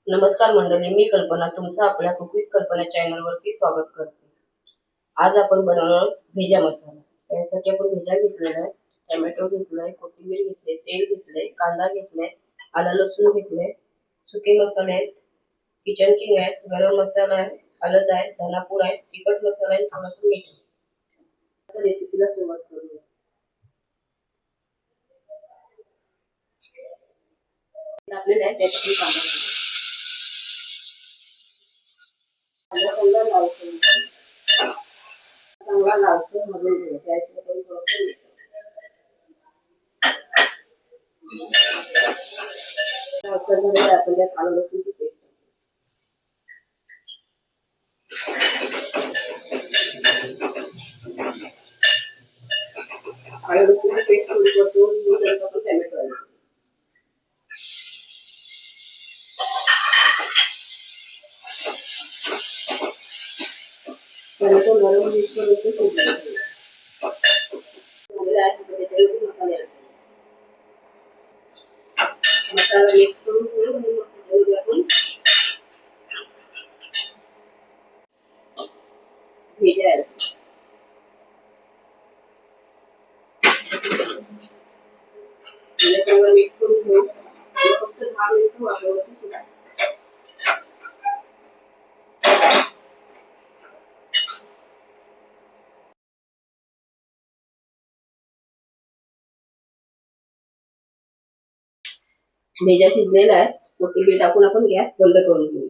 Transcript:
नमस्कार मंडळी, मी कल्पना तुमचं आपल्या कुकिंग कल्पना चॅनलवरती स्वागत करते. आज आपण बनवणार आहोत भेजा मसाला. त्यासाठी आपण भेजा घेतलेला आहे, टोमॅटो घेतलाय, कोथिंबीर घेतली, तेल घेतलंय, कांदा घेतलाय, आलं लसूण घेतलंय, सुके मसाले आहेत, किचन किंग आहे, गरम मसाला आहे, हळद आहे, धनापूड आहे, तिखट मसाला आहे, थोडंसं मीठ आहे. आता रेसिपीला सुरुवात करूया. आपल्याला त्याच्यातून कांदा लावतो. चांगला लालसर भाजून घ्यायचा. त्याच्यामध्ये थोडंसं लालसर आपल्याला आलं लसूणची पेस्ट आलं लसूणची पेस्ट थोडी परतून टोमॅटो आहे. टोमॅटो नरम होईपर्यंत शिजवून घ्यायचा. मसाला मिक्स करून ठेवून त्याच्यामध्ये आपण भेजा ऍड चांगला मिक्स करून ठेवून फक्त 6 मिनिटं वाफेवरती शिजवा. भेजा शिजलेला आहे, कोथिंबीर टाकून आपण गॅस बंद करून घेऊ.